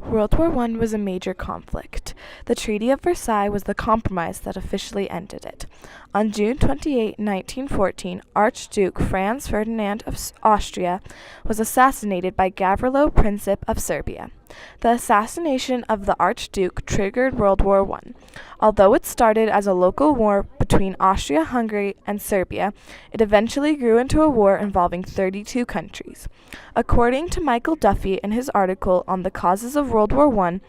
World War I was a major conflict. The Treaty of Versailles was the compromise that officially ended it. On June 28, 1914, Archduke Franz Ferdinand of Austria was assassinated by Gavrilo Princip of Serbia. The assassination of the Archduke triggered World War I. Although it started as a local war between Austria-Hungary and Serbia, it eventually grew into a war involving 32 countries. According to Michael Duffy in his article on the causes of World War I,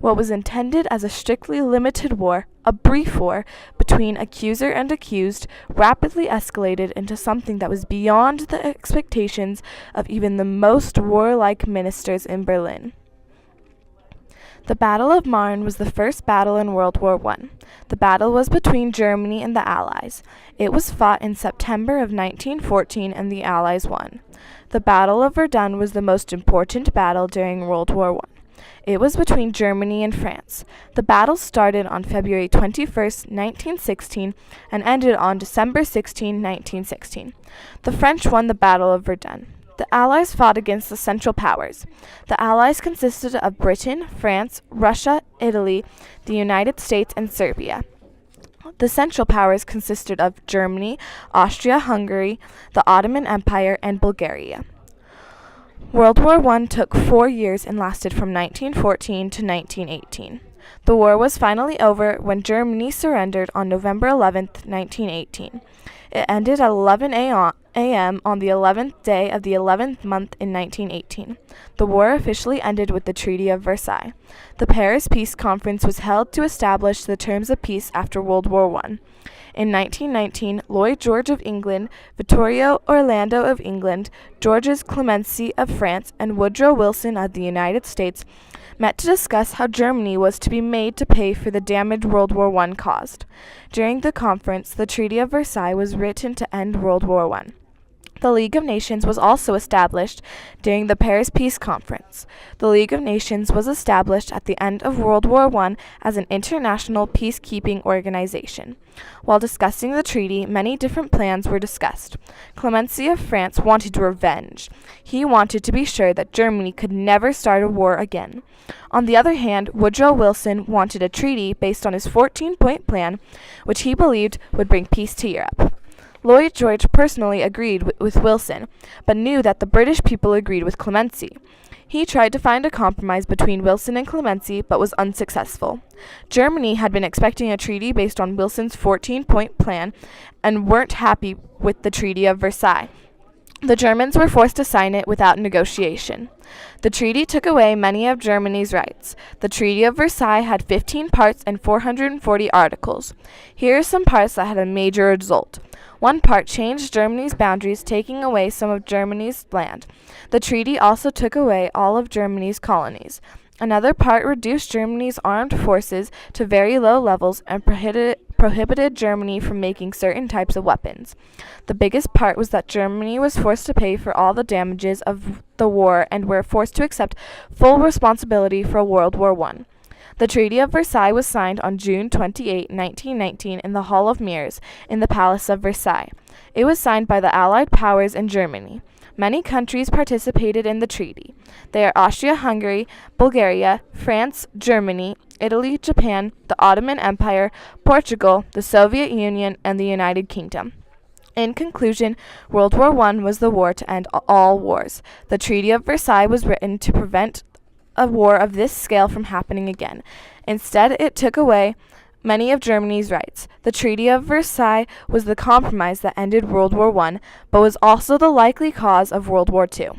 what was intended as a strictly limited war, a brief war, between accuser and accused, rapidly escalated into something that was beyond the expectations of even the most warlike ministers in Berlin. The Battle of Marne was the first battle in World War I. The battle was between Germany and the Allies. It was fought in September of 1914 and the Allies won. The Battle of Verdun was the most important battle during World War I. It was between Germany and France. The battle started on February 21, 1916, and ended on December 16, 1916. The French won the Battle of Verdun. The Allies fought against the Central Powers. The Allies consisted of Britain, France, Russia, Italy, the United States, and Serbia. The Central Powers consisted of Germany, Austria-Hungary, the Ottoman Empire, and Bulgaria. World War I took 4 years and lasted from 1914 to 1918. The war was finally over when Germany surrendered on November 11, 1918. It ended at 11 a.m. on the 11th day of the 11th month in 1918. The war officially ended with the Treaty of Versailles. The Paris Peace Conference was held to establish the terms of peace after World War I. In 1919, Lloyd George of England, Vittorio Orlando of England, Georges Clemenceau of France, and Woodrow Wilson of the United States met to discuss how Germany was to be made to pay for the damage World War I caused. During the conference, the Treaty of Versailles was written to end World War I. The League of Nations was also established during the Paris Peace Conference. The League of Nations was established at the end of World War I as an international peacekeeping organization. While discussing the treaty, many different plans were discussed. Clemenceau of France wanted revenge. He wanted to be sure that Germany could never start a war again. On the other hand, Woodrow Wilson wanted a treaty based on his 14-point plan, which he believed would bring peace to Europe. Lloyd George personally agreed with Wilson, but knew that the British people agreed with Clemenceau. He tried to find a compromise between Wilson and Clemenceau, but was unsuccessful. Germany had been expecting a treaty based on Wilson's 14-point plan and weren't happy with the Treaty of Versailles. The Germans were forced to sign it without negotiation. The treaty took away many of Germany's rights. The Treaty of Versailles had 15 parts and 440 articles. Here are some parts that had a major result. One part changed Germany's boundaries, taking away some of Germany's land. The treaty also took away all of Germany's colonies. Another part reduced Germany's armed forces to very low levels and prohibited Germany from making certain types of weapons. The biggest part was that Germany was forced to pay for all the damages of the war and were forced to accept full responsibility for World War I. The Treaty of Versailles was signed on June 28, 1919 in the Hall of Mirrors in the Palace of Versailles. It was signed by the Allied powers and Germany. Many countries participated in the treaty. They are Austria-Hungary, Bulgaria, France, Germany, Italy, Japan, the Ottoman Empire, Portugal, the Soviet Union, and the United Kingdom. In conclusion, World War I was the war to end all wars. The Treaty of Versailles was written to prevent a war of this scale from happening again. Instead, it took away many of Germany's rights. The Treaty of Versailles was the compromise that ended World War I, but was also the likely cause of World War II.